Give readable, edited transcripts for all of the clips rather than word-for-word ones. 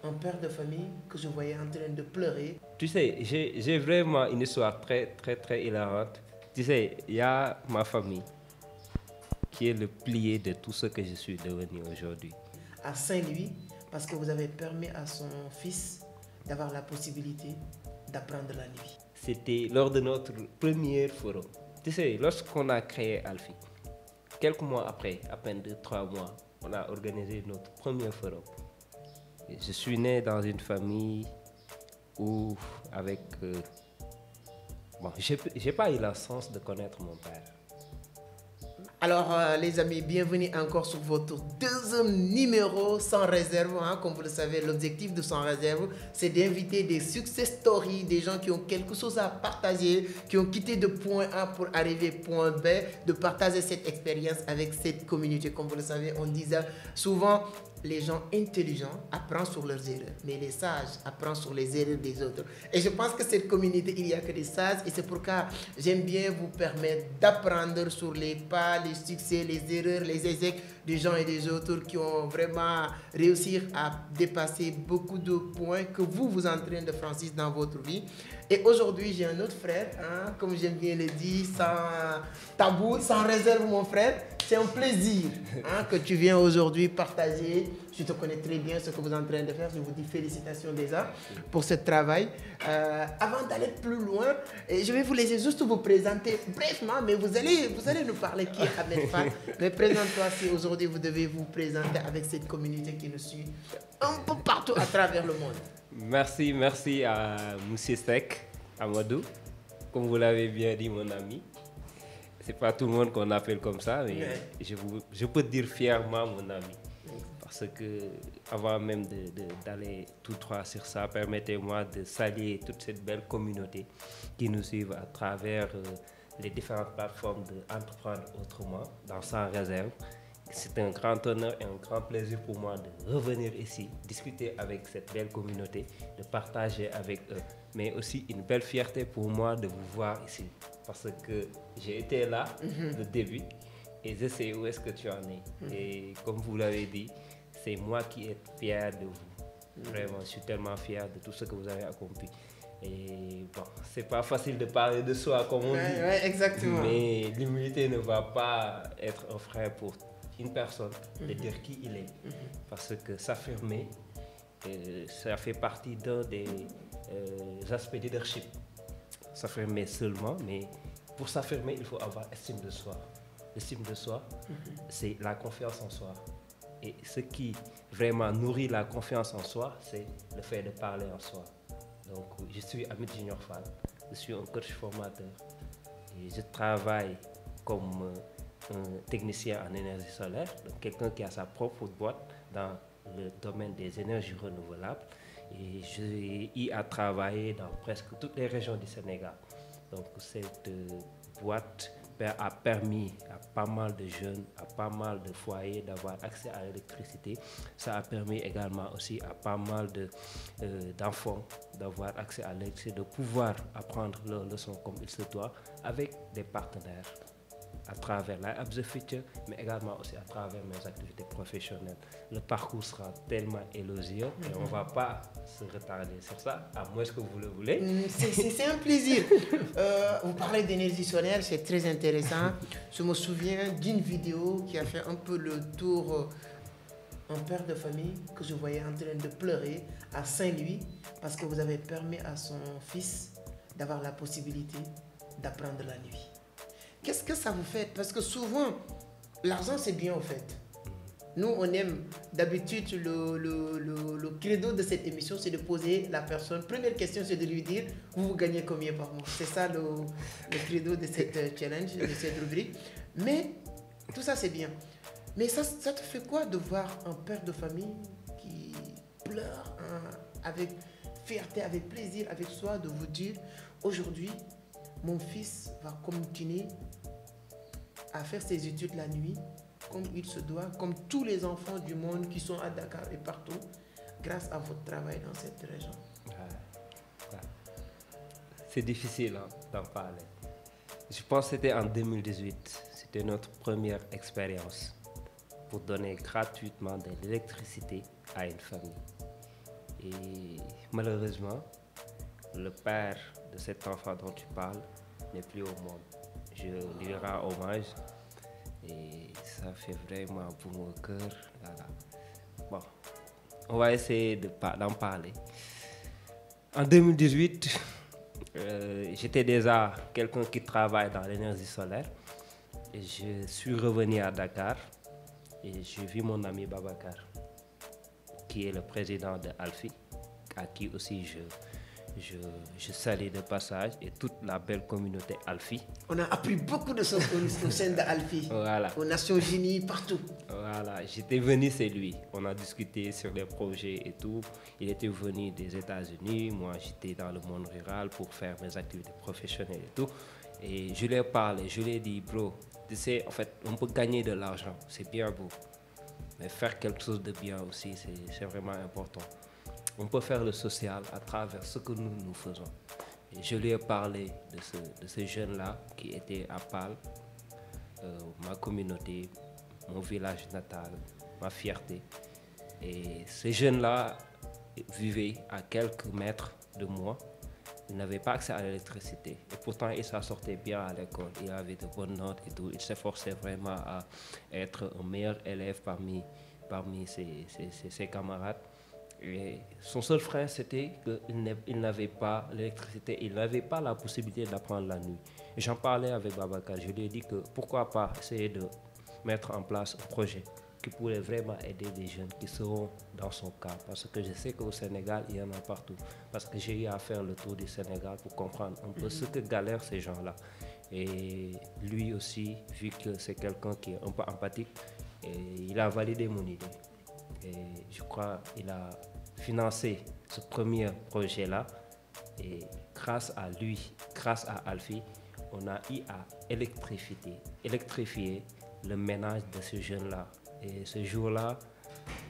un père de famille que je voyais en train de pleurer. Tu sais, j'ai vraiment une histoire très hilarante. Tu sais, il y a ma famille qui est le plié de tout ce que je suis devenu aujourd'hui. À Saint-Louis, parce que vous avez permis à son fils d'avoir la possibilité d'apprendre la nuit. C'était lors de notre premier forum. Tu sais, lorsqu'on a créé Alfie, quelques mois après, à peine 2, 3 mois, on a organisé notre premier forum. Et je suis né dans une famille où, avec... bon, j'ai pas eu la chance de connaître mon père. Alors les amis, bienvenue encore sur votre deuxième numéro sans réserve. Comme vous le savez, l'objectif de Sans réserve, c'est d'inviter des success stories, des gens qui ont quelque chose à partager, qui ont quitté de point A pour arriver point B, de partager cette expérience avec cette communauté. Comme vous le savez, on disait souvent, les gens intelligents apprennent sur leurs erreurs, mais les sages apprennent sur les erreurs des autres. Et je pense que cette communauté, il n'y a que des sages, et c'est pourquoi j'aime bien vous permettre d'apprendre sur les pas, les succès, les erreurs, les échecs des gens et des autres qui ont vraiment réussi à dépasser beaucoup de points que vous êtes en train de franchir dans votre vie. Et aujourd'hui, j'ai un autre frère, comme j'aime bien le dire, sans tabou, sans réserve, mon frère. C'est un plaisir que tu viens aujourd'hui partager. Je te connais très bien ce que vous êtes en train de faire. Je vous dis félicitations déjà pour ce travail. Avant d'aller plus loin, je vais vous laisser juste vous présenter brièvement, mais vous allez nous parler qui est Ahmed Fall. Mais présente-toi si aujourd'hui vous devez vous présenter avec cette communauté qui nous suit un peu partout à travers le monde. Merci à Monsieur Sek, Amadou, comme vous l'avez bien dit, mon ami. C'est pas tout le monde qu'on appelle comme ça, mais je peux dire fièrement mon ami. Parce que avant même d'aller tout droit sur ça, permettez-moi de saluer toute cette belle communauté qui nous suit à travers les différentes plateformes d'entreprendre autrement, dans Sans réserve. C'est un grand honneur et un grand plaisir pour moi de revenir ici, discuter avec cette belle communauté, de partager avec eux, mais aussi une belle fierté pour moi de vous voir ici. Parce que j'ai été là le début et je sais où est-ce que tu en es. Et comme vous l'avez dit, c'est moi qui est fier de vous. Vraiment, je suis tellement fier de tout ce que vous avez accompli. Et bon, c'est pas facile de parler de soi comme on dit. Ouais, exactement. Mais l'humilité ne va pas être un frein pour une personne de dire qui il est. Parce que s'affirmer, ça fait partie d'un des aspects leadership. S'affirmer seulement, mais pour s'affirmer, il faut avoir estime de soi. L'estime de soi, c'est la confiance en soi. Et ce qui vraiment nourrit la confiance en soi, c'est le fait de parler en soi. Donc, je suis Hamid Junior Fall, je suis un coach formateur et je travaille comme un technicien en énergie solaire, donc quelqu'un qui a sa propre boîte dans le domaine des énergies renouvelables. Et j'ai eu à travailler dans presque toutes les régions du Sénégal. Donc cette boîte a permis à pas mal de jeunes, à pas mal de foyers d'avoir accès à l'électricité. Ça a permis également aussi à pas mal d'enfants d'avoir accès à l'électricité, de pouvoir apprendre leurs leçons comme il se doit avec des partenaires à travers la App The Future, mais également aussi à travers mes activités professionnelles. Le parcours sera tellement élogieux et on ne va pas se retarder sur ça, à moins que vous le voulez. C'est un plaisir. Vous parlez d'énergie solaire, c'est très intéressant. Je me souviens d'une vidéo qui a fait un peu le tour. Un père de famille que je voyais en train de pleurer à Saint-Louis parce que vous avez permis à son fils d'avoir la possibilité d'apprendre la nuit. Qu'est-ce que ça vous fait? Parce que souvent, l'argent c'est bien au fait. Nous, on aime d'habitude le credo de cette émission, c'est de poser la personne. Première question, c'est de lui dire, vous gagnez combien par mois? C'est ça le credo de cette challenge, de cette rubrique. Mais tout ça c'est bien. Mais ça te fait quoi de voir un père de famille qui pleure avec fierté, avec plaisir, avec soi, de vous dire, aujourd'hui, mon fils va continuer à faire ses études la nuit, comme il se doit, comme tous les enfants du monde qui sont à Dakar et partout, grâce à votre travail dans cette région. C'est difficile d'en parler. Je pense que c'était en 2018, c'était notre première expérience pour donner gratuitement de l'électricité à une famille. Et malheureusement, le père de cet enfant dont tu parles n'est plus au monde. Je lui rends hommage et ça fait vraiment pour mon cœur. Voilà. Bon, on va essayer d'en parler. En 2018, j'étais déjà quelqu'un qui travaille dans l'énergie solaire. Et je suis revenu à Dakar et j'ai vu mon ami Babacar, qui est le président de Alfi, à qui aussi je salue de passage, et toute la belle communauté Alfi. On a appris beaucoup de choses au sein d'Alfi, voilà. Aux Nations Unies, partout. Voilà, j'étais venu, c'est lui. On a discuté sur les projets et tout. Il était venu des États-Unis, moi j'étais dans le monde rural pour faire mes activités professionnelles et tout. Et je lui ai parlé, je lui ai dit, bro, tu sais, en fait, on peut gagner de l'argent, c'est bien beau. Mais faire quelque chose de bien aussi, c'est vraiment important. On peut faire le social à travers ce que nous faisons. Et je lui ai parlé de ce jeune-là qui était à Pâle, ma communauté, mon village natal, ma fierté. Et ce jeune-là vivait à quelques mètres de moi. Il n'avait pas accès à l'électricité. Et pourtant, il s'en sortait bien à l'école. Il avait de bonnes notes et tout. Il s'efforçait vraiment à être un meilleur élève parmi ses camarades. Et son seul frein, c'était qu'il n'avait pas l'électricité. Il n'avait pas la possibilité d'apprendre la nuit. Et j'en parlais avec Babacar. Je lui ai dit que pourquoi pas essayer de mettre en place un projet qui pourrait vraiment aider des jeunes qui seront dans son cas. Parce que je sais qu'au Sénégal, il y en a partout. Parce que j'ai eu à faire le tour du Sénégal pour comprendre un peu ce que galèrent ces gens-là. Et lui aussi, vu que c'est quelqu'un qui est un peu empathique, et il a validé mon idée. Et je crois qu'il a financé ce premier projet-là. Et grâce à lui, grâce à Alfi, on a eu à électrifier le ménage de ce jeune-là. Et ce jour-là,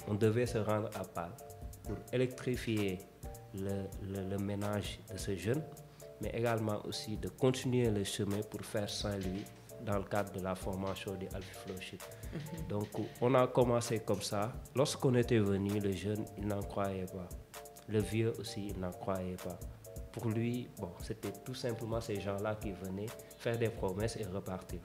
on devait se rendre à Pâle pour électrifier le ménage de ce jeune, mais également aussi de continuer le chemin pour faire Saint-Louis dans le cadre de la formation de Alfi Flowship. Donc, on a commencé comme ça. Lorsqu'on était venu, le jeune, il n'en croyait pas. Le vieux aussi, il n'en croyait pas. Pour lui, bon, c'était tout simplement ces gens-là qui venaient faire des promesses et repartir.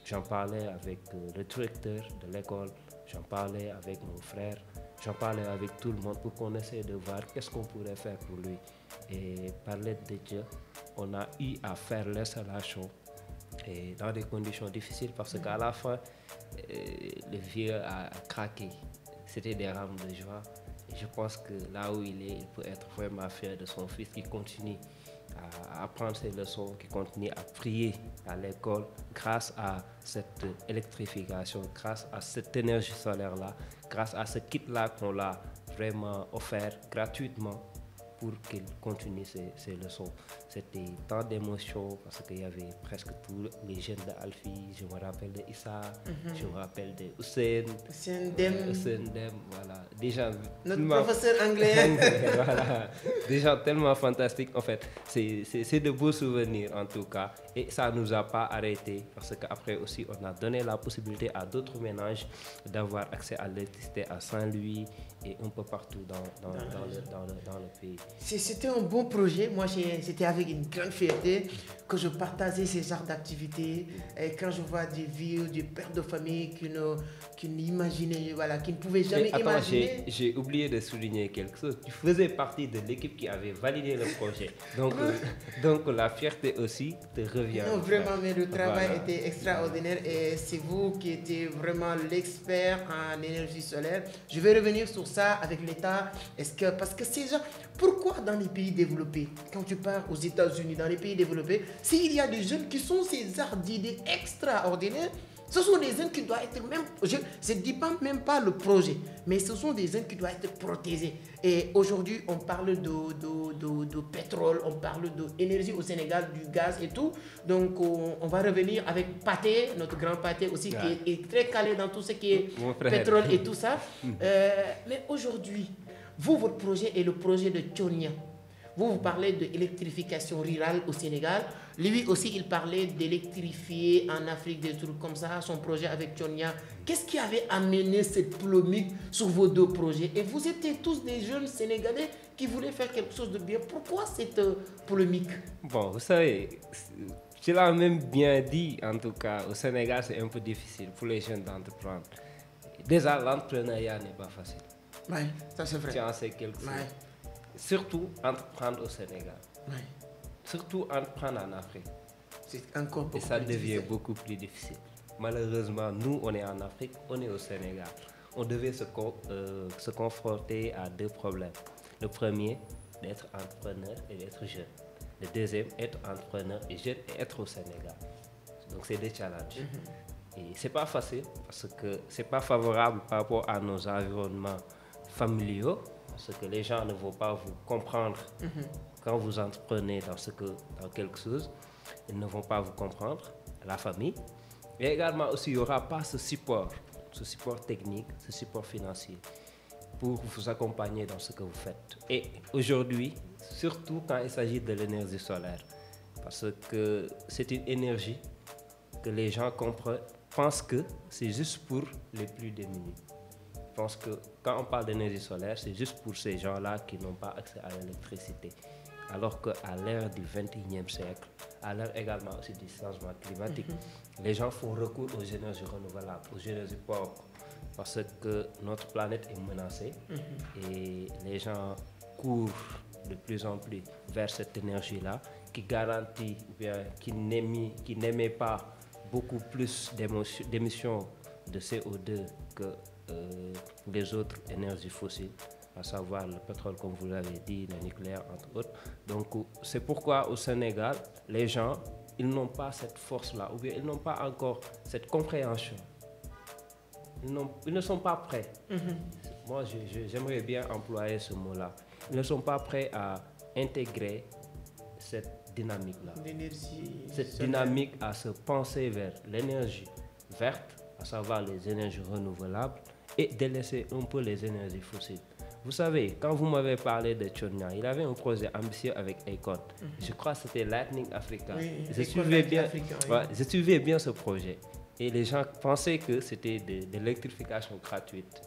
J'en parlais avec le directeur de l'école, j'en parlais avec mon frère, j'en parlais avec tout le monde pour qu'on essaie de voir qu'est-ce qu'on pourrait faire pour lui. Et par l'aide de Dieu, on a eu à faire l'installation et dans des conditions difficiles parce qu'à la fin, le vieux a craqué. C'était des rames de joie. Et je pense que là où il est, il peut être vraiment fier de son fils qui continue à apprendre ses leçons, qui continue à prier à l'école grâce à cette électrification, grâce à cette énergie solaire-là, grâce à ce kit-là qu'on l'a vraiment offert gratuitement pour qu'il continue ses leçons. C'était tant d'émotions parce qu'il y avait presque tous les jeunes d'Alfi. Je me rappelle de Issa, je me rappelle de Hussein Dem, voilà. Déjà, notre professeur anglais. Voilà. Des gens tellement fantastiques. En fait, c'est de beaux souvenirs en tout cas. Et ça ne nous a pas arrêtés parce qu'après aussi, on a donné la possibilité à d'autres ménages d'avoir accès à l'électricité à Saint-Louis et un peu partout dans le pays. C'était un bon projet. Moi, c'était avec une grande fierté que je partageais ces genres d'activités. Et quand je vois des vieux, des pères de famille qui n'imaginaient, voilà, qui ne pouvaient jamais imaginer. J'ai oublié de souligner quelque chose. Tu faisais partie de l'équipe qui avait validé le projet. Donc la fierté aussi te revient. Non, vraiment, mais le travail était extraordinaire et c'est vous qui étiez vraiment l'expert en énergie solaire. Je vais revenir sur ça avec l'État. Parce que ces gens, pourquoi dans les pays développés, quand tu pars aux États-Unis, dans les pays développés, s'il y a des jeunes qui sont ces arts d'idées extraordinaires, ce sont des jeunes qui doivent être même, je ne dis pas même pas le projet, mais ce sont des jeunes qui doivent être protégés. Et aujourd'hui, on parle de pétrole, on parle d'énergie au Sénégal, du gaz et tout. Donc, on va revenir avec Pathé, notre grand Pathé aussi, qui est très calé dans tout ce qui est pétrole et tout ça. Mais aujourd'hui, votre projet est le projet de Tchonia. Vous parlez d'électrification rurale au Sénégal. Lui aussi, il parlait d'électrifier en Afrique, des trucs comme ça, son projet avec Tchonia. Qu'est-ce qui avait amené cette polémique sur vos deux projets? Et vous étiez tous des jeunes Sénégalais qui voulaient faire quelque chose de bien. Pourquoi cette polémique? Bon, vous savez, tu l'as même bien dit, en tout cas, au Sénégal, c'est un peu difficile pour les jeunes d'entreprendre. Déjà, l'entrepreneuriat n'est pas facile. Oui, ça c'est vrai. Tu en sais quelque chose. Ouais. Surtout entreprendre au Sénégal. Ouais. Surtout entreprendre en Afrique. C'est encore beaucoup Et ça plus devient difficile. beaucoup plus difficile. Malheureusement, nous, on est en Afrique, on est au Sénégal. On devait se confronter à deux problèmes. Le premier, d'être entrepreneur et d'être jeune. Le deuxième, être entrepreneur et jeune et être au Sénégal. Donc, c'est des challenges. Et c'est pas facile parce que c'est pas favorable par rapport à nos environnements familiaux, parce que les gens ne vont pas vous comprendre quand vous entreprenez dans quelque chose. Ils ne vont pas vous comprendre, la famille. Et également aussi, il n'y aura pas ce support technique, ce support financier pour vous accompagner dans ce que vous faites. Et aujourd'hui, surtout quand il s'agit de l'énergie solaire, parce que c'est une énergie que les gens pensent que c'est juste pour les plus démunis. Je pense que quand on parle d'énergie solaire, c'est juste pour ces gens-là qui n'ont pas accès à l'électricité. Alors qu'à l'ère du 21e siècle, à l'ère également aussi du changement climatique, les gens font recours aux énergies renouvelables, aux énergies propres, parce que notre planète est menacée et les gens courent de plus en plus vers cette énergie-là qui garantit, ou bien qui n'émet pas beaucoup plus d'émissions de CO2 que les autres énergies fossiles, à savoir le pétrole, comme vous l'avez dit, le nucléaire, entre autres. Donc, c'est pourquoi au Sénégal, les gens, ils n'ont pas cette force-là, ou bien ils n'ont pas encore cette compréhension. Ils ne sont pas prêts. Moi, j'aimerais bien employer ce mot-là. Ils ne sont pas prêts à intégrer cette dynamique-là. Cette dynamique à se penser vers l'énergie verte, à savoir les énergies renouvelables, et délaisser un peu les énergies fossiles. Vous savez, quand vous m'avez parlé de Tchonia, il avait un projet ambitieux avec Akon. Je crois que c'était Lightning Africa. Oui, je suivais bien ce projet. Et les gens pensaient que c'était de l'électrification gratuite,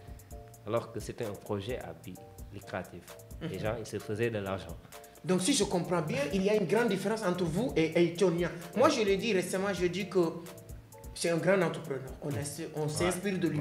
alors que c'était un projet à but lucratif. Les gens, ils se faisaient de l'argent. Donc, si je comprends bien, il y a une grande différence entre vous et Tchonia. Moi, je l'ai dit récemment, je dis que c'est un grand entrepreneur. On s'inspire de lui.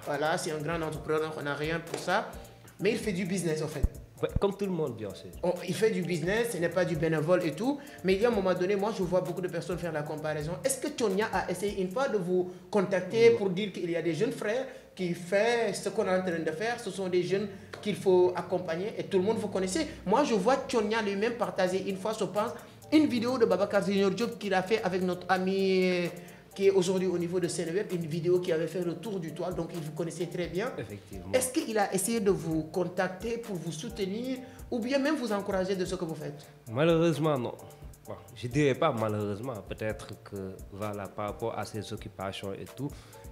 Voilà, c'est un grand entrepreneur, on n'a rien pour ça. Mais il fait du business, en fait. Ouais, comme tout le monde, bien sûr. Il fait du business, ce n'est pas du bénévole et tout. Mais il y a un moment donné, moi, je vois beaucoup de personnes faire la comparaison. Est-ce que Tchonia a essayé une fois de vous contacter pour dire qu'il y a des jeunes frères qui font ce qu'on est en train de faire? Ce sont des jeunes qu'il faut accompagner et tout le monde, vous connaissez. Moi, je vois Tchonia lui-même partager une fois, je pense, une vidéo de Babacar Junior Diop qu'il a fait avec notre ami qui est aujourd'hui au niveau de Seneweb, une vidéo qui avait fait le tour du toit, donc il vous connaissait très bien. Effectivement. Est-ce qu'il a essayé de vous contacter pour vous soutenir ou bien même vous encourager de ce que vous faites? Malheureusement, non. Bon, je ne dirais pas malheureusement, peut-être que voilà, par rapport à ses occupations et tout,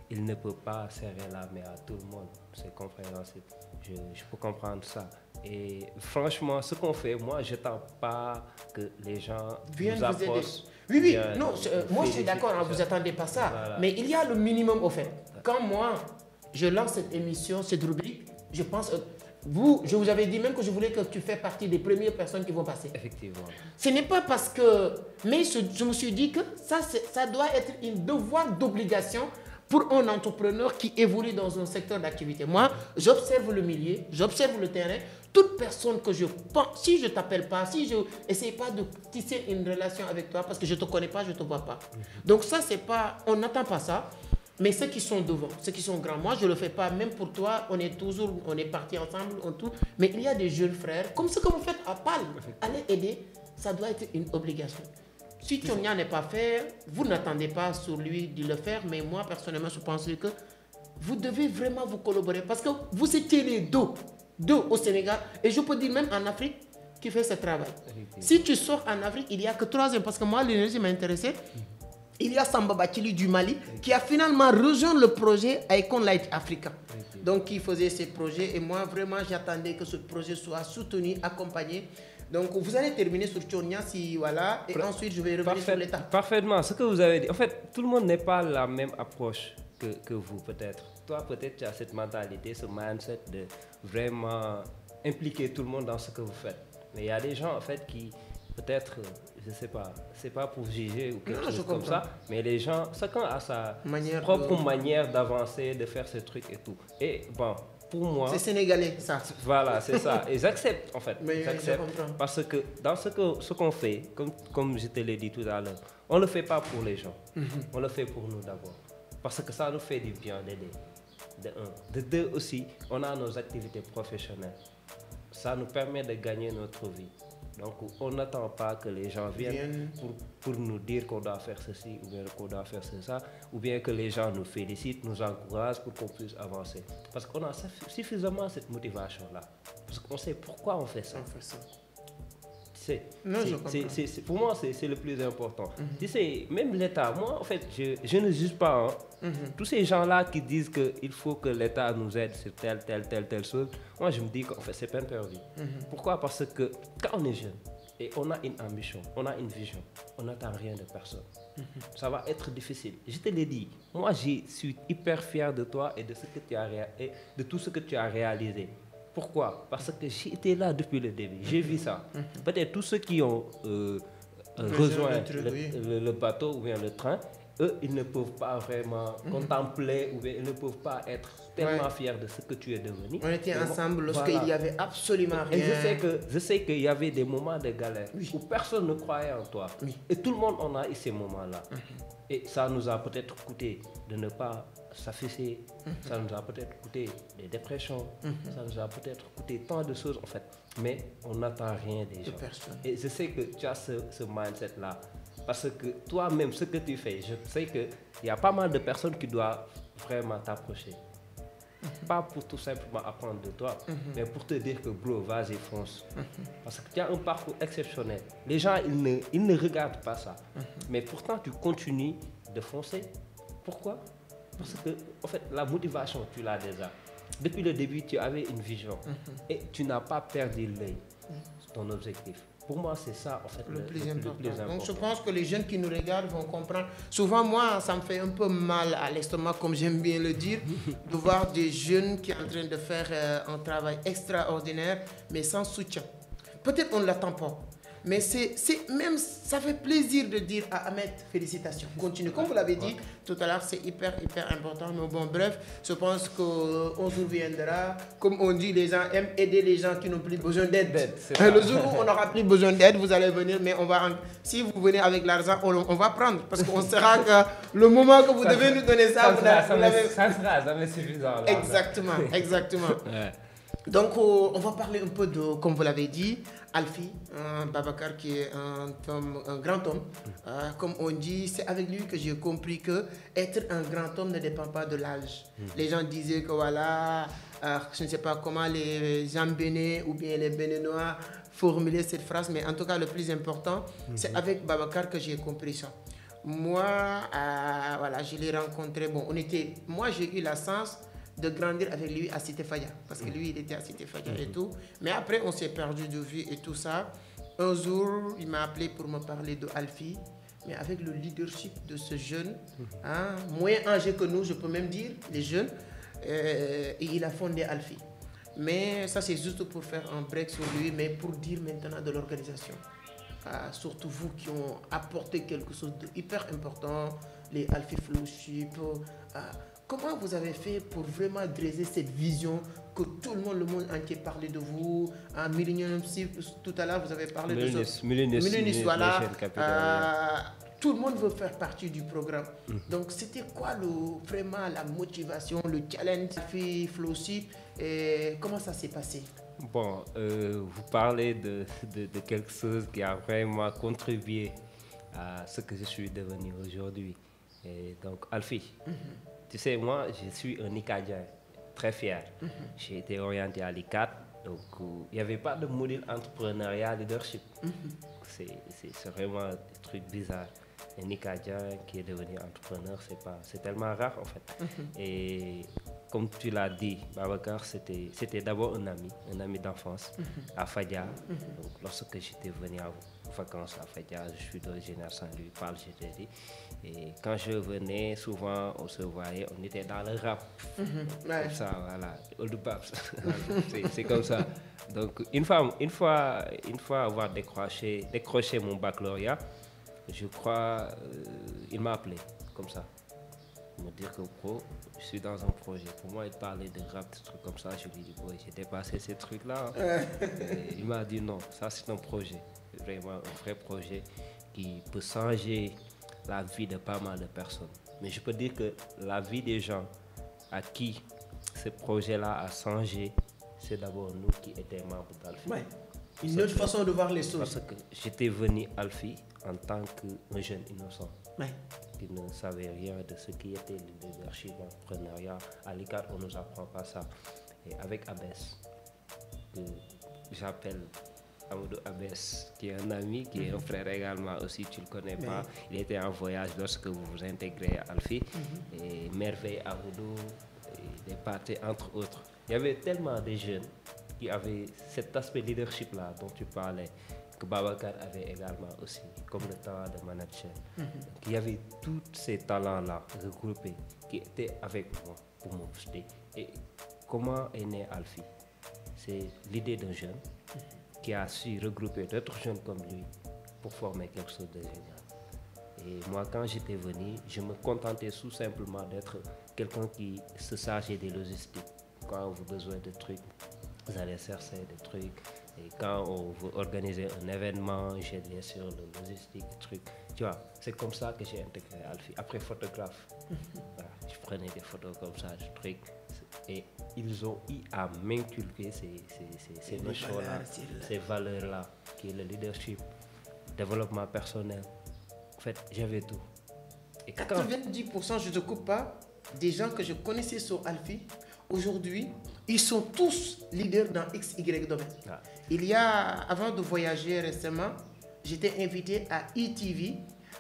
il ne peut pas serrer la main à tout le monde. C'est compréhensible. Je peux comprendre ça. Et franchement, ce qu'on fait, moi, je n'attends pas que les gens nous approchent. Oui, non, moi je suis d'accord, vous n'attendez pas ça. Voilà. Mais il y a le minimum au fait. Quand moi, je lance cette émission, cette rubrique, je pense, je vous avais dit même que je voulais que tu fasses partie des premières personnes qui vont passer. Effectivement. Ce n'est pas parce que... Mais je me suis dit que ça doit être un devoir d'obligation pour un entrepreneur qui évolue dans un secteur d'activité. Moi, j'observe le milieu, j'observe le terrain. Toute personne que je pense, si je ne t'appelle pas, si je n'essaie pas de tisser une relation avec toi, parce que je ne te connais pas, je ne te vois pas. Donc ça, c'est pas, on n'attend pas ça. Mais ceux qui sont devant, ceux qui sont grands, moi, je ne le fais pas, même pour toi, on est partis ensemble, tout. Mais il y a des jeunes frères, comme ce que vous faites à PAL, allez aider, ça doit être une obligation. Si Tchonia n'est pas fait, vous n'attendez pas sur lui de le faire, mais moi, personnellement, je pense que vous devez vraiment vous collaborer, parce que vous étiez les deux au Sénégal, et je peux dire même en Afrique, qui fait ce travail. Si tu sors en Afrique, il n'y a que 3 ans, parce que moi, l'énergie m'a intéressé. Il y a Samba Bachili du Mali qui a finalement rejoint le projet Icon Light Africa. donc qui faisait ces projets. Et moi, vraiment, j'attendais que ce projet soit soutenu, accompagné. Donc, vous allez terminer sur Tchonia, si voilà, et ensuite je vais revenir sur l'État. Parfaitement, ce que vous avez dit. En fait, tout le monde n'est pas la même approche que vous, peut-être. Toi, peut-être, tu as cette mentalité, ce mindset de vraiment impliquer tout le monde dans ce que vous faites. Mais il y a des gens, en fait, qui, peut-être, je ne sais pas, c'est pas pour juger ou quelque chose comme ça, mais les gens, chacun a sa propre manière d'avancer, de faire ce truc et tout. Et bon, pour moi... C'est sénégalais, ça. Voilà, c'est ça. Et j'accepte, en fait. J'accepte parce que dans ce qu'on fait, comme je te l'ai dit tout à l'heure, on ne le fait pas pour les gens. On le fait pour nous d'abord. Parce que ça nous fait du bien d'aider. De un. De deux aussi, on a nos activités professionnelles. Ça nous permet de gagner notre vie. Donc, on n'attend pas que les gens viennent pour nous dire qu'on doit faire ceci ou bien qu'on doit faire ça, ou bien que les gens nous félicitent, nous encouragent pour qu'on puisse avancer. Parce qu'on a suffisamment cette motivation-là. Parce qu'on sait pourquoi on fait ça. Pour moi, c'est le plus important. Tu sais, même l'État, moi, en fait, je ne juge pas. Tous ces gens-là qui disent qu'il faut que l'État nous aide sur telle chose, moi, je me dis qu'en fait, c'est peine perdue. Pourquoi? Parce que quand on est jeune et on a une ambition, on a une vision, on n'attend rien de personne. Ça va être difficile. Je te l'ai dit, moi, je suis hyper fier de toi et de tout ce que tu as réalisé. Pourquoi? Parce que j'étais là depuis le début, j'ai vu ça. Peut-être tous ceux qui ont rejoint le bateau ou bien le train, eux, ils ne peuvent pas vraiment contempler ou bien ils ne peuvent pas être tellement fiers de ce que tu es devenu. On était ensemble lorsqu'il n'y avait absolument rien. Et je sais qu'il y avait des moments de galère où personne ne croyait en toi. Et tout le monde en a eu ces moments-là. Et ça nous a peut-être coûté de ne pas s'afficher, ça nous a peut-être coûté des dépressions, ça nous a peut-être coûté tant de choses en fait. Mais on n'attend rien des gens. Et je sais que tu as ce mindset-là. Parce que toi-même, ce que tu fais, je sais qu'il y a pas mal de personnes qui doivent vraiment t'approcher. Pas pour tout simplement apprendre de toi, mais pour te dire que bro, vas-y, fonce. Parce que tu as un parcours exceptionnel. Les gens, ils ne regardent pas ça. Mais pourtant, tu continues de foncer. Pourquoi? Parce que, en fait, la motivation, tu l'as déjà. Depuis le début, tu avais une vision. Et tu n'as pas perdu l'œil sur ton objectif. Pour moi, c'est ça, en fait, le plus important. Donc, je pense que les jeunes qui nous regardent vont comprendre. Souvent, moi, ça me fait un peu mal à l'estomac, comme j'aime bien le dire, de voir des jeunes qui sont en train de faire un travail extraordinaire, mais sans soutien. Peut-être on ne l'attend pas. Mais même, ça fait plaisir de dire à Ahmed, félicitations. Continue. Comme vous l'avez dit tout à l'heure, c'est hyper important. Mais bon, bref, je pense qu'on jour viendra. Comme on dit, les gens aiment aider les gens qui n'ont plus besoin d'aide. Le jour où on n'aura plus besoin d'aide, vous allez venir, mais si vous venez avec l'argent, on va prendre. Parce qu'on saura que le moment que vous devez nous donner ça, ça sera jamais suffisant. Exactement. Donc, on va parler un peu de, comme vous l'avez dit, Alfie Babacar, qui est un grand homme. Comme on dit, c'est avec lui que j'ai compris que être un grand homme ne dépend pas de l'âge. Les gens disaient que voilà, je ne sais pas comment les gens bénins ou bien les béninois formulaient cette phrase, mais en tout cas, le plus important, c'est avec Babacar que j'ai compris ça. Moi, voilà, je l'ai rencontré. Bon, moi, j'ai eu la chance de grandir avec lui à Cité Faya, parce que lui il était à Cité Faya et tout, mais après on s'est perdu de vue et tout ça. Un jour il m'a appelé pour me parler de Alfie, mais avec le leadership de ce jeune, moins âgé que nous, je peux même dire, les jeunes, et il a fondé Alfie. Mais ça c'est juste pour faire un break sur lui, mais pour dire maintenant de l'organisation. Surtout vous qui ont apporté quelque chose de hyper important, les Alfie Fellowship. Comment vous avez fait pour vraiment dresser cette vision que tout le monde entier parlait de vous? Millennium, tout à l'heure vous avez parlé de ça. Millennium, voilà. Tout le monde veut faire partie du programme. Donc c'était quoi vraiment la motivation, le challenge Alfie Fellowship et comment ça s'est passé? Bon, vous parlez de quelque chose qui a vraiment contribué à ce que je suis devenu aujourd'hui. Et donc Alfie. Tu sais, moi, je suis un Icadien, très fier. J'ai été orienté à l'ICAD, donc il n'y avait pas de modèle entrepreneuriat leadership. C'est vraiment un truc bizarre. Un Icadien qui est devenu entrepreneur, c'est tellement rare en fait. Et comme tu l'as dit, Babacar, c'était d'abord un ami d'enfance à Fadia. Donc, lorsque j'étais venu en vacances à Fadia, je suis d'origine Saint-Louis, parle GTD. Et quand je venais, souvent, on se voyait, on était dans le rap. Comme ça, voilà, old paps. C'est comme ça. Donc, une fois avoir décroché mon baccalauréat, je crois, il m'a appelé comme ça. Me dire que je suis dans un projet. Pour moi, il parlait de rap, des trucs comme ça. Je lui ai dit, j'ai dépassé ces trucs-là. Il m'a dit non, ça c'est un projet, vraiment un vrai projet qui peut changer la vie de pas mal de personnes. Mais je peux dire que la vie des gens à qui ce projet-là a changé, c'est d'abord nous qui étions membres d'Alfi. Ouais. Une autre façon de voir les choses. Parce que j'étais venu à Alfi en tant qu'un jeune innocent. Ouais. Qui ne savait rien de ce qui était le leadership, l'entrepreneuriat. À l'ICAR, on ne nous apprend pas ça. Et avec Abès, que j'appelle Amadou Abès, qui est un ami, qui est un frère également aussi, tu ne le connais pas. Il était en voyage lorsque vous vous intégrez à Alfi. Et Merveille Amadou, et des parties entre autres. Il y avait tellement de jeunes qui avaient cet aspect leadership-là dont tu parlais, que Babacar avait également aussi, comme le talent de manager. Il y avait tous ces talents-là regroupés qui étaient avec moi pour me booster. Et comment est né Alfi? C'est l'idée d'un jeune qui a su regrouper d'autres jeunes comme lui pour former quelque chose de génial. Et moi, quand j'étais venu, je me contentais tout simplement d'être quelqu'un qui se chargeait des logistiques. Quand on a besoin de trucs, vous allez chercher des trucs. Et quand on veut organiser un événement, j'aidais sur le logistique, des trucs. Tu vois, c'est comme ça que j'ai intégré Alfi. Après, photographe, voilà, je prenais des photos comme ça, des trucs. Et ils ont eu à m'inculquer ces notions-là, ces valeurs-là, qui est le leadership, développement personnel. En fait, j'avais tout. Et 90%, je ne te coupe pas, des gens que je connaissais sur Alfi, aujourd'hui, ils sont tous leaders dans XY domaine. Ah. Il y a, avant de voyager récemment, j'étais invité à ETV,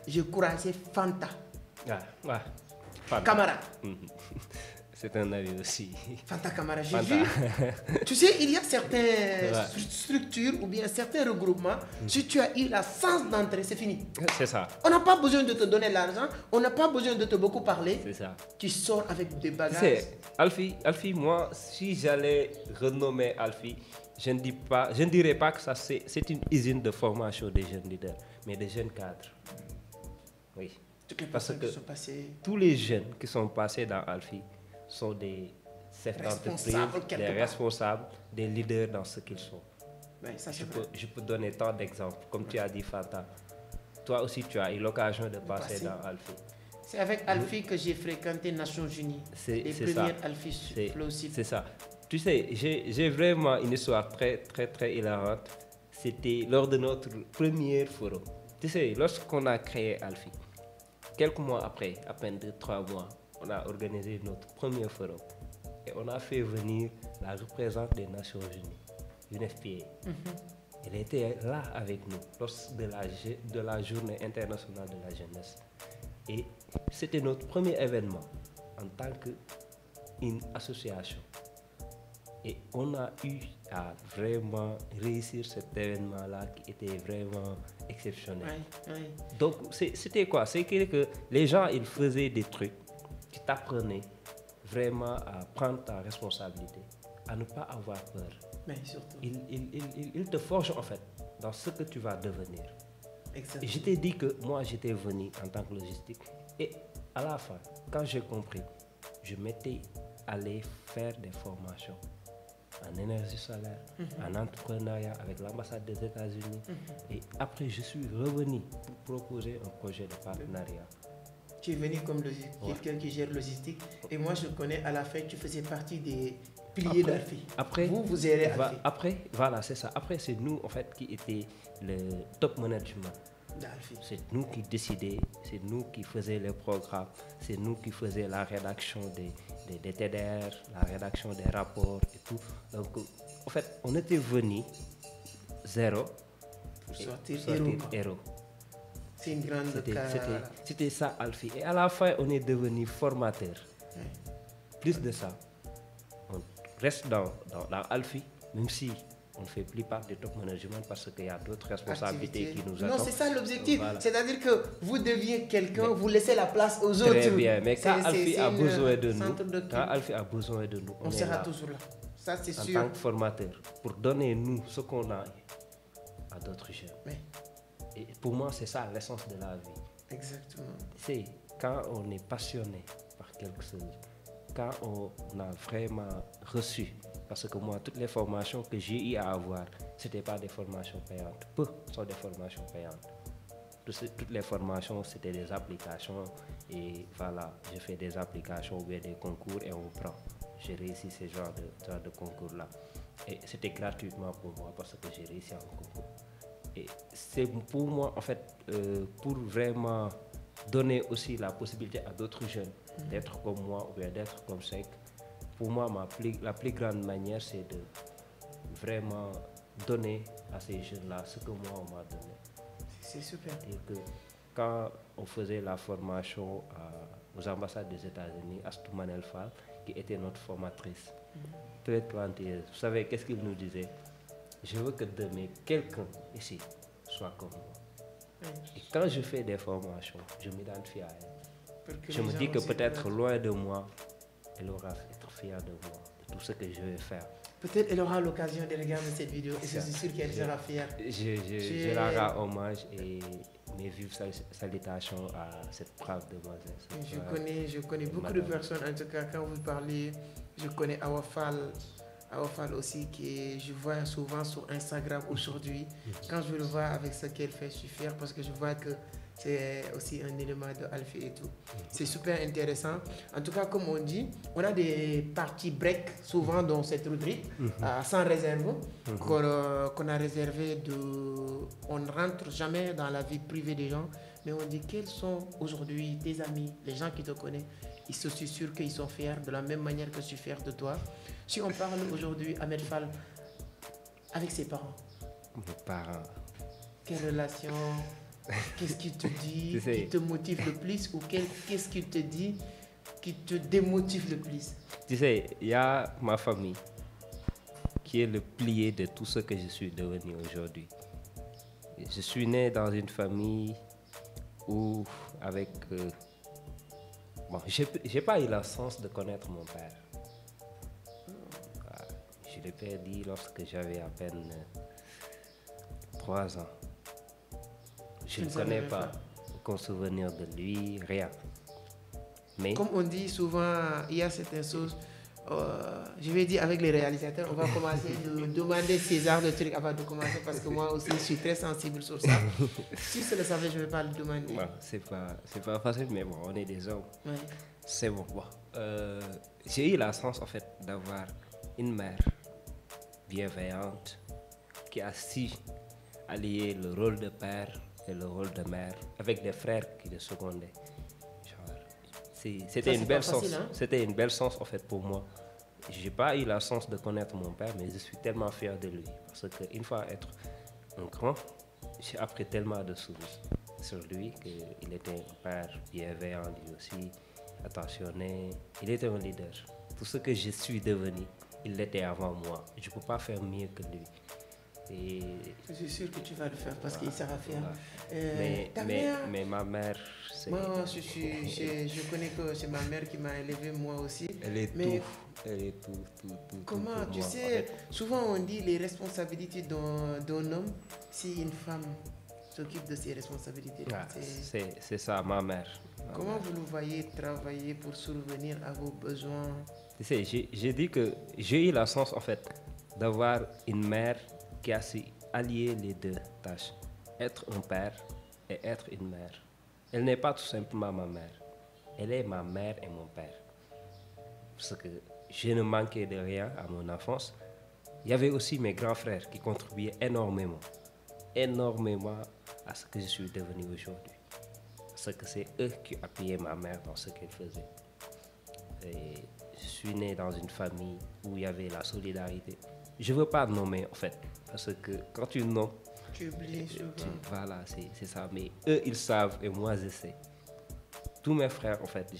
je croisais Fanta. Fanta. Camara. C'est un ami aussi. Fanta Camara, j'ai vu. Tu sais, il y a certaines structures ou bien certains regroupements. Si tu as eu la chance d'entrer, c'est fini. C'est ça. On n'a pas besoin de te donner l'argent. On n'a pas besoin de te beaucoup parler. C'est ça. Tu sors avec des bagages. C'est Alfi, moi, si j'allais renommer Alfi, je ne dirais pas que ça c'est une usine de formation des jeunes leaders, mais des jeunes cadres. Oui. Parce que tous les jeunes qui sont passés dans Alfi sont des chefs d'entreprise, des responsables, des leaders dans ce qu'ils sont. Oui, ça, je peux donner tant d'exemples. Comme tu as dit, Fanta, toi aussi tu as eu l'occasion de passer dans Alfi. C'est avec Alfi que j'ai fréquenté Nations Unies. Les premières Alfi Flowsip. C'est ça. Tu sais, j'ai vraiment une histoire très, très, très hilarante. C'était lors de notre premier forum. Tu sais, lorsqu'on a créé Alfi, quelques mois après, à peine 2-3 mois, on a organisé notre premier forum. Et on a fait venir la représentante des Nations Unies, UNFPA. Elle était là avec nous lors de la journée internationale de la jeunesse. Et c'était notre premier événement en tant qu'une association. Et on a eu à vraiment réussir cet événement-là qui était vraiment exceptionnel. Oui. Donc, c'était quoi? C'est que les gens, ils faisaient des trucs qui t'apprenaient vraiment à prendre ta responsabilité, à ne pas avoir peur. Mais surtout. Ils te forgent en fait dans ce que tu vas devenir. Exactement. Et je t'ai dit que moi, j'étais venu en tant que logistique. Et à la fin, quand j'ai compris, je m'étais allé faire des formations en énergie solaire, en entrepreneuriat avec l'ambassade des États-Unis. Et après, je suis revenu pour proposer un projet de partenariat. Tu es venu comme quelqu'un qui gère logistique. Et moi, je connais, à la fin, tu faisais partie des piliers d'Alfi. Après, vous gérez Alfi. Après, voilà, c'est ça. Après, c'est nous, en fait, qui étions le top management d'Alfi. C'est nous qui décidions, c'est nous qui faisions les programmes, c'est nous qui faisions la rédaction des TDR, la rédaction des rapports et tout. Donc, en fait, on était venus zéro pour sortir héros. C'est une grande C'était ça, Alfi. Et à la fin, on est devenu formateur. Plus de ça, reste dans Alfie, même si on ne fait plus part du top management parce qu'il y a d'autres responsabilités qui nous attendent. Non, c'est ça l'objectif. Voilà. C'est-à-dire que vous deviez quelqu'un, vous laissez la place aux autres. Très bien, mais quand Alfie a besoin de nous, on sera toujours là. Ça, c'est sûr. En tant que formateur, pour donner nous ce qu'on a à d'autres jeunes. Oui. Et pour moi, c'est ça l'essence de la vie. Exactement. C'est quand on est passionné par quelque chose, quand on a vraiment reçu, parce que moi, toutes les formations que j'ai eu à avoir, ce n'étaient pas des formations payantes. Peu sont des formations payantes. Toutes les formations, c'était des applications. Et voilà, j'ai fait des applications ou bien des concours et on prend. J'ai réussi ce genre de concours-là. Et c'était gratuitement pour moi parce que j'ai réussi un concours. Et c'est pour moi, en fait, pour vraiment donner aussi la possibilité à d'autres jeunes d'être comme moi ou bien d'être comme Seck. Pour moi, la plus grande manière, c'est de vraiment donner à ces jeunes-là ce que moi, on m'a donné. C'est super. Et que quand on faisait la formation aux ambassades des États-Unis, Astou Manel Fall, qui était notre formatrice, très pointilleuse, vous savez, qu'est-ce qu'il nous disait? Je veux que demain, quelqu'un ici soit comme moi. Et quand je fais des formations, je m'identifie à elle. Je me dis que peut-être loin de moi, elle aura être fière de moi, de tout ce que je vais faire. Peut-être elle aura l'occasion de regarder cette vidéo et je suis sûr qu'elle sera fière. Je la rends hommage et mes vives salutations à cette brave demoiselle. Je connais beaucoup de personnes, en tout cas quand vous parlez, je connais Awafal aussi, je vois souvent sur Instagram aujourd'hui. Quand je le vois avec ce qu'elle fait, je suis fier parce que je vois que c'est aussi un élément de Alfie et tout. C'est super intéressant. En tout cas, comme on dit, on a des parties break souvent dans cette rubrique, sans réserve, qu'on a réservé on ne rentre jamais dans la vie privée des gens, mais on dit quels sont aujourd'hui tes amis, les gens qui te connaissent. Je suis sûr qu'ils sont fiers de la même manière que je suis fier de toi. Si on parle aujourd'hui, Ahmed Fall, avec ses parents. Mes parents. Quelle relation? Qu'est-ce qu'il te dit qui te motive le plus ou qu'est-ce qu'il te dit qui te démotive le plus? Tu sais, il y a ma famille qui est le pilier de tout ce que je suis devenu aujourd'hui. Je suis né dans une famille où, avec... j'ai pas eu la chance de connaître mon père. Je l'ai perdu lorsque j'avais à peine 3 ans. Je ne connais pas aucun souvenir de lui, rien. Mais comme on dit souvent, il y a certaines choses, je vais dire avec les réalisateurs, on va commencer de demander César de trucs avant de commencer parce que moi aussi je suis très sensible sur ça. Si je le savais, je ne vais pas le demander. Bon, c'est pas facile, mais bon, on est des hommes. Ouais. C'est bon. J'ai eu la chance en fait d'avoir une mère bienveillante qui a su allier le rôle de père et le rôle de mère avec des frères qui le secondaient. C'était une belle chance. Hein? C'était une belle chance en fait pour moi. J'ai pas eu la chance de connaître mon père, mais je suis tellement fier de lui parce qu'une fois être un grand, j'ai appris tellement de choses sur lui qu'il était un père bienveillant lui aussi, attentionné. Il était un leader. Tout ce que je suis devenu, il l'était avant moi. Je ne peux pas faire mieux que lui. Et je suis sûr que tu vas le faire parce qu'il sera fier. Mais ma mère, c'est... Moi, je connais que c'est ma mère qui m'a élevé moi aussi. Elle est tout. Comment, tu sais, souvent on dit les responsabilités d'un homme, si une femme s'occupe de ses responsabilités. C'est ça, ma mère. Comment vous le voyez travailler pour subvenir à vos besoins? Tu sais, j'ai dit que j'ai eu la chance en fait d'avoir une mère qui a su allier les deux tâches, être un père et être une mère. Elle n'est pas tout simplement ma mère, elle est ma mère et mon père. Parce que je ne manquais de rien à mon enfance. Il y avait aussi mes grands frères qui contribuaient énormément à ce que je suis devenu aujourd'hui. Parce que c'est eux qui appuyaient ma mère dans ce qu'elle faisait. Et je suis né dans une famille où il y avait la solidarité. Je ne veux pas nommer en fait, parce que quand tu nommes, tu oublies souvent. Voilà, c'est ça. Mais eux, ils savent et moi, je sais. Tous mes frères, en fait,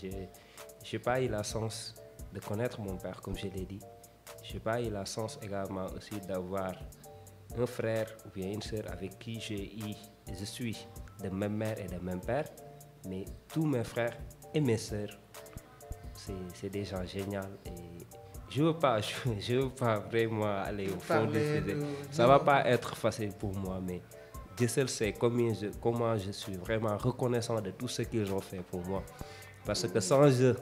j'ai pas eu la chance de connaître mon père, comme je l'ai dit. je n'ai pas eu la chance également aussi d'avoir un frère ou bien une sœur avec qui je suis de même mère et de même père, mais tous mes frères et mes sœurs, c'est des gens géniaux et je veux pas vraiment aller au fond du sujet. Ça va pas être facile pour moi, mais Dieu seul sait comment je suis vraiment reconnaissant de tout ce qu'ils ont fait pour moi. Parce que sans eux,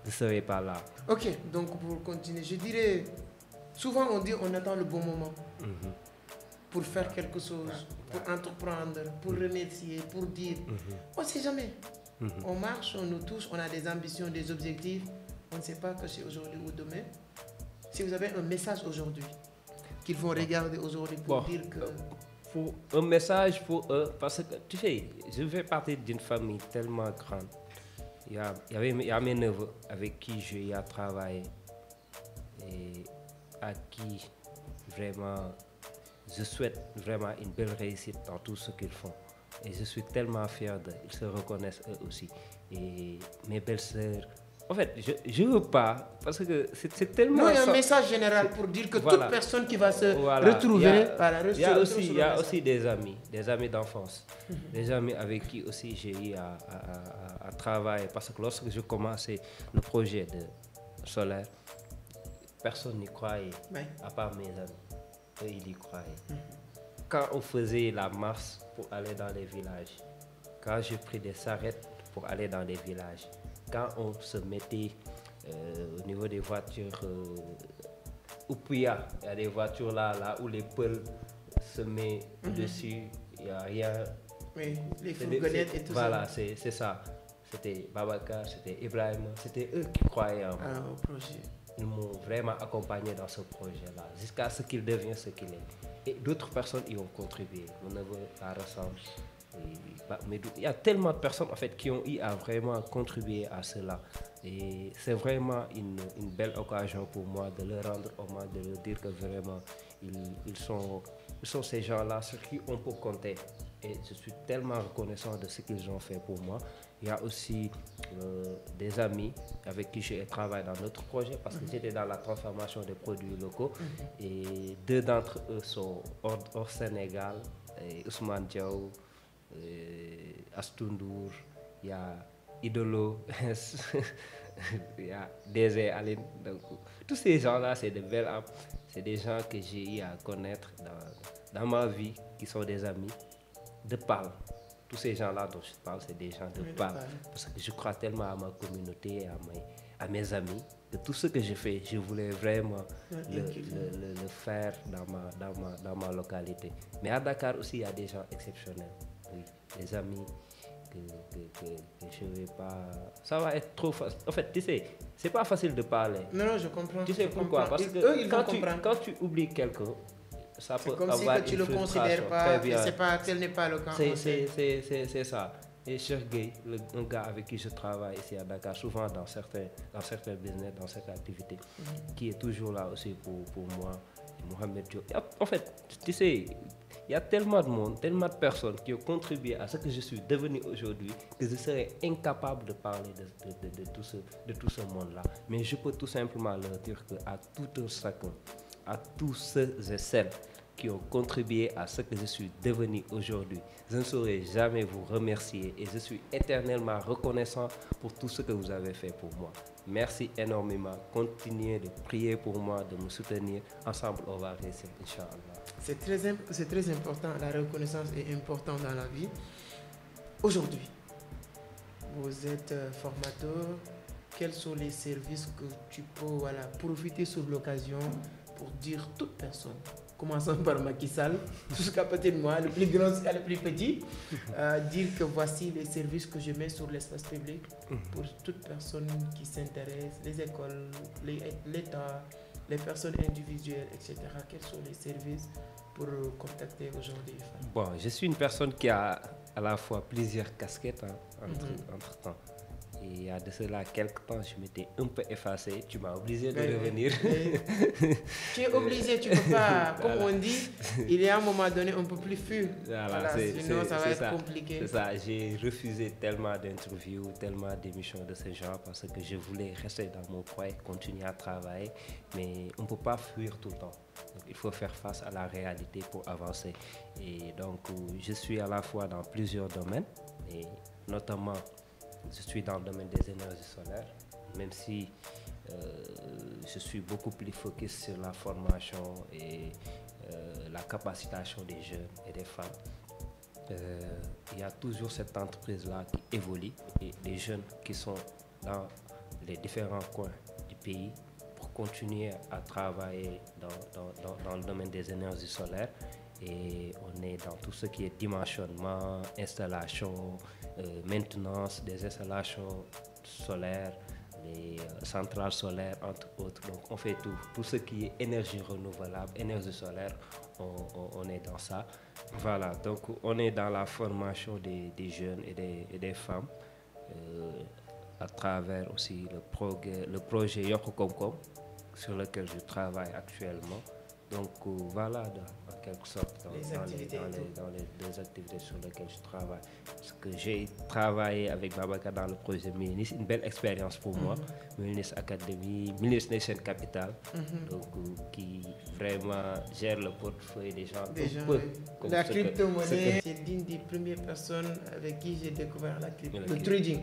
je ne serais pas là. Ok, donc pour continuer, je dirais, souvent on dit on attend le bon moment pour faire quelque chose, pour entreprendre, pour remercier, pour dire, on ne sait jamais. On marche, on nous touche, on a des ambitions, des objectifs. On ne sait pas que c'est aujourd'hui ou demain. Si vous avez un message aujourd'hui, qu'ils vont regarder aujourd'hui pour dire que... Pour un message pour eux, parce que tu sais, je fais partie d'une famille tellement grande. Il y a mes neveux avec qui j'ai travaillé et à qui vraiment je souhaite vraiment une belle réussite dans tout ce qu'ils font. Et je suis tellement fier d'eux, ils se reconnaissent eux aussi. Et mes belles-sœurs, en fait, je ne veux pas, parce que c'est tellement... Non, il y a un message général pour dire que toute personne qui va se retrouver... Il y a aussi des amis d'enfance, des amis avec qui aussi j'ai eu à travailler. Parce que lorsque je commençais le projet de solaire, personne n'y croyait, à part mes amis. Eux, ils y croyaient. Quand on faisait la marche pour aller dans les villages, quand j'ai pris des charrettes pour aller dans les villages, quand on se mettait au niveau des voitures au Puya, il y a des voitures là où les peuls se mettent dessus, il n'y a rien. Oui, les fourgonnettes et tout ça. Voilà, c'est ça. C'était Babacar, c'était Ibrahim, c'était eux qui croyaient en moi. Au projet. Ils m'ont vraiment accompagné dans ce projet-là, jusqu'à ce qu'il devienne ce qu'il est. Et d'autres personnes y ont contribué. Mon neveu, ça ressemble. Mais il y a tellement de personnes en fait qui ont eu à vraiment contribuer à cela. Et c'est vraiment une belle occasion pour moi de leur rendre hommage, de leur dire que vraiment ils sont ces gens-là sur qui on peut compter. Et je suis tellement reconnaissant de ce qu'ils ont fait pour moi. Il y a aussi des amis avec qui j'ai travaillé dans notre projet parce que j'étais dans la transformation des produits locaux. Et deux d'entre eux sont hors Sénégal, Ousmane Diaw, Astundour, il y a Idolo, il y a DZ Aline. Donc, tous ces gens-là, c'est de belles âmes. C'est des gens que j'ai eu à connaître dans ma vie, qui sont des amis de Pâle. Tous ces gens-là dont je parle, c'est des gens de Pâle. Parce que je crois tellement à ma communauté, à mes amis, que tout ce que je fais, je voulais vraiment le faire dans ma localité. Mais à Dakar aussi, il y a des gens exceptionnels. Oui, des amis que je ne vais pas... Ça va être trop facile. En fait, tu sais, c'est pas facile de parler. Non, je comprends. Tu sais pourquoi? Parce que eux, quand tu oublies quelqu'un, ça peut comme avoir si que tu ne le considères pas, tel n'est pas le cas. C'est ça. Et Cheikh Gueye, un gars avec qui je travaille ici à Dakar, souvent dans certains business, dans certaines activités, qui est toujours là aussi pour moi, Mohamed Diop. En fait, tu sais, il y a tellement de monde, tellement de personnes qui ont contribué à ce que je suis devenu aujourd'hui que je serais incapable de parler de tout ce monde-là. Mais je peux tout simplement leur dire qu'à tout un chacun, à tous ceux et celles qui ont contribué à ce que je suis devenu aujourd'hui, je ne saurais jamais vous remercier et je suis éternellement reconnaissant pour tout ce que vous avez fait pour moi. Merci énormément. Continuez de prier pour moi, de me soutenir. Ensemble, on va réussir, Inch'Allah. C'est très important. La reconnaissance est importante dans la vie. Aujourd'hui, vous êtes formateur. Quels sont les services que tu peux profiter sur l'occasion pour dire toute personne, commençant par Macky Sall, jusqu'à peut-être moi, le plus grand jusqu'à le plus petit, dire que voici les services que je mets sur l'espace public pour toute personne qui s'intéresse, les écoles, l'État, les personnes individuelles, etc. Quels sont les services pour contacter aujourd'hui? Bon, je suis une personne qui a à la fois plusieurs casquettes entre temps. Et il y a de cela quelques temps, je m'étais un peu effacé. Tu m'as obligé de revenir. Tu es obligé, tu ne peux pas. Comme on dit, il y a un moment donné, on ne peut plus fuir. Voilà, sinon, ça va être compliqué. C'est ça, j'ai refusé tellement d'interviews, tellement d'émissions de ce genre parce que je voulais rester dans mon coin, continuer à travailler. Mais on ne peut pas fuir tout le temps. Donc, il faut faire face à la réalité pour avancer. Et donc, je suis à la fois dans plusieurs domaines, et notamment, je suis dans le domaine des énergies solaires, même si je suis beaucoup plus focus sur la formation et la capacitation des jeunes et des femmes. Il y a toujours cette entreprise-là qui évolue et des jeunes qui sont dans les différents coins du pays pour continuer à travailler dans le domaine des énergies solaires. Et on est dans tout ce qui est dimensionnement, installation, maintenance des installations solaires, les centrales solaires, entre autres. Donc on fait tout ce qui est énergie renouvelable, énergie solaire, on est dans ça. Voilà, donc on est dans la formation des jeunes et des femmes à travers aussi le projet Yoko Komkom sur lequel je travaille actuellement. Donc voilà, en quelque sorte, dans les deux activités sur lesquelles je travaille. Parce que j'ai travaillé avec Babacar dans le projet Milinis, une belle expérience pour moi. Milinis Academy, Milinis Nation Capital, donc qui vraiment gère le portefeuille des gens. La crypto-monnaie, c'est l'une des premières personnes avec qui j'ai découvert le trading.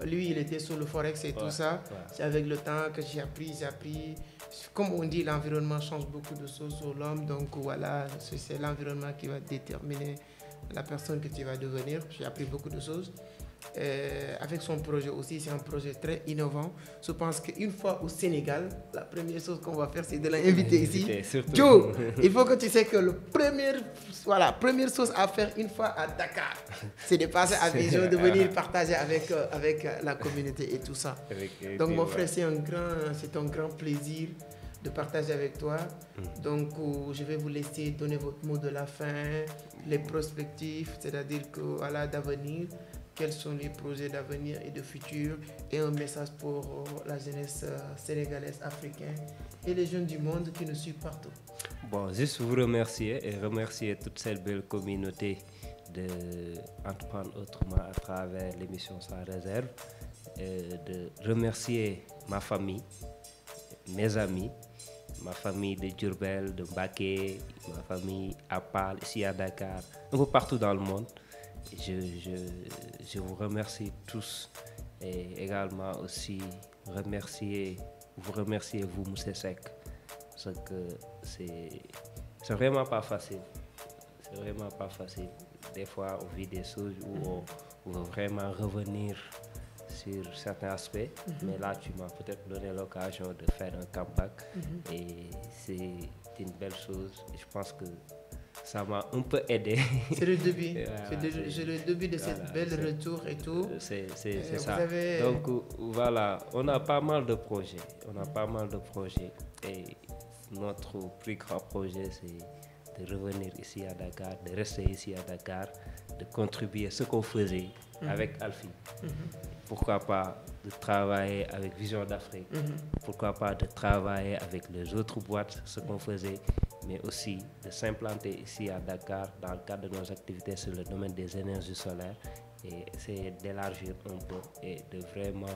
Lui, il était sur le forex et tout ça. C'est avec le temps que j'ai appris. Comme on dit, l'environnement change beaucoup de choses sur l'homme. Donc voilà, c'est l'environnement qui va déterminer la personne que tu vas devenir. J'ai appris beaucoup de choses. Avec son projet aussi, c'est un projet très innovant. Je pense qu'une fois au Sénégal, la première chose qu'on va faire, c'est de l'inviter ici. Joe, il faut que tu sais que la première chose à faire une fois à Dakar, c'est de passer à Vision, de venir partager avec la communauté et tout ça. Donc mon frère, c'est un grand plaisir de partager avec toi. Donc je vais vous laisser donner votre mot de la fin, les perspectives, c'est-à-dire que voilà, d'avenir. Quels sont les projets d'avenir et de futur, et un message pour la jeunesse sénégalaise, africaine et les jeunes du monde qui nous suivent partout. Bon, juste vous remercier et remercier toute cette belle communauté d'entreprendre autrement à travers l'émission Sans Réserve, de remercier ma famille, mes amis, ma famille de Diourbel, de Mbacké, ma famille à Pal, ici à Dakar, un peu partout dans le monde. Je vous remercie tous et également aussi vous remercier vous, M. Seck, parce que c'est vraiment pas facile. C'est vraiment pas facile. Des fois, on vit des choses où on veut vraiment revenir sur certains aspects, mais là, tu m'as peut-être donné l'occasion de faire un comeback et c'est une belle chose. Et je pense que ça m'a un peu aidé. C'est le début. C'est le début de cette belle retour et tout. C'est ça. Donc voilà, on a pas mal de projets. Et notre plus grand projet, c'est de revenir ici à Dakar, de rester ici à Dakar, de contribuer à ce qu'on faisait avec Alfie. Pourquoi pas de travailler avec Vision d'Afrique. Pourquoi pas de travailler avec les autres boîtes, ce qu'on faisait, mais aussi de s'implanter ici à Dakar dans le cadre de nos activités sur le domaine des énergies solaires et essayer d'élargir un peu et de vraiment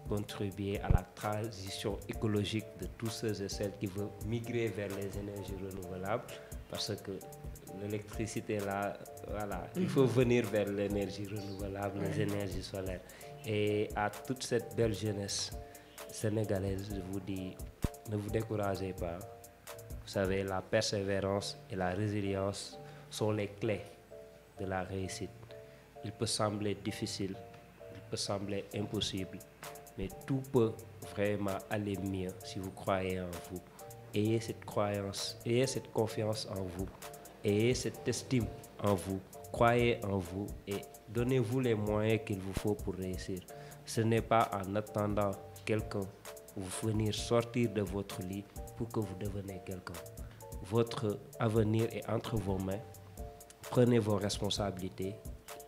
contribuer à la transition écologique de tous ceux et celles qui veulent migrer vers les énergies renouvelables, parce que l'électricité là, voilà, il faut venir vers l'énergie renouvelable, les énergies solaires. Et à toute cette belle jeunesse sénégalaise, je vous dis, ne vous découragez pas. Vous savez, la persévérance et la résilience sont les clés de la réussite. Il peut sembler difficile, il peut sembler impossible, mais tout peut vraiment aller mieux si vous croyez en vous. Ayez cette croyance, ayez cette confiance en vous, ayez cette estime en vous, croyez en vous et donnez-vous les moyens qu'il vous faut pour réussir. Ce n'est pas en attendant quelqu'un vous venir sortir de votre lit pour que vous deveniez quelqu'un. Votre avenir est entre vos mains. Prenez vos responsabilités.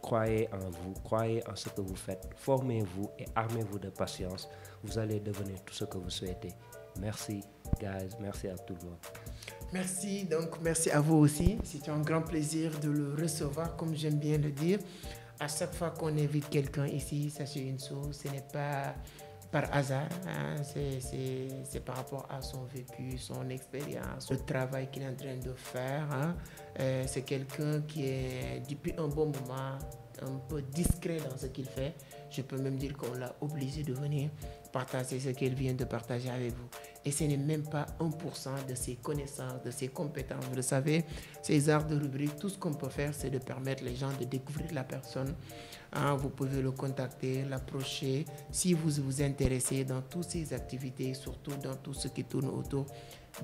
croyez en vous, croyez en ce que vous faites, formez-vous et armez-vous de patience. Vous allez devenir tout ce que vous souhaitez. Merci, guys. Merci à tout le monde. Merci, donc merci à vous aussi. C'était un grand plaisir de le recevoir, comme j'aime bien le dire. À chaque fois qu'on invite quelqu'un ici, sachez une chose, ce n'est pas par hasard, hein, c'est par rapport à son vécu, son expérience, le travail qu'il est en train de faire. Hein. C'est quelqu'un qui est depuis un bon moment un peu discret dans ce qu'il fait. Je peux même dire qu'on l'a obligé de venir partager ce qu'il vient de partager avec vous. Et ce n'est même pas 1% de ses connaissances, de ses compétences. Vous le savez, ces arts de rubrique, tout ce qu'on peut faire, c'est de permettre les gens de découvrir la personne. Hein, vous pouvez le contacter, l'approcher. Si vous vous intéressez dans toutes ces activités, surtout dans tout ce qui tourne autour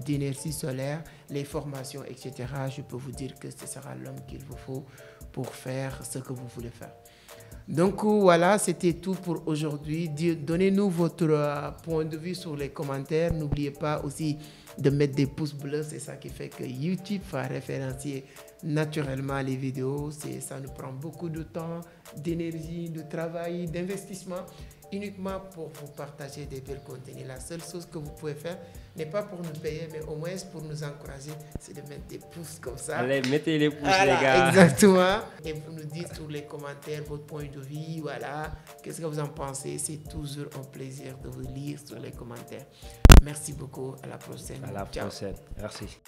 d'énergie solaire, les formations, etc., je peux vous dire que ce sera l'homme qu'il vous faut pour faire ce que vous voulez faire. Donc voilà, c'était tout pour aujourd'hui. Donnez-nous votre point de vue sur les commentaires. N'oubliez pas aussi de mettre des pouces bleus. C'est ça qui fait que YouTube va référencier naturellement les vidéos. Ça nous prend beaucoup de temps, d'énergie, de travail, d'investissement, uniquement pour vous partager des belles contenus. La seule chose que vous pouvez faire n'est pas pour nous payer, mais au moins pour nous encourager, c'est de mettre des pouces comme ça. Allez, mettez les pouces, voilà, les gars. Exactement. Et vous nous dites sur les commentaires votre point de vue, voilà. Qu'est-ce que vous en pensez? C'est toujours un plaisir de vous lire sur les commentaires. Merci beaucoup. À la prochaine. À la Ciao. prochaine. Merci.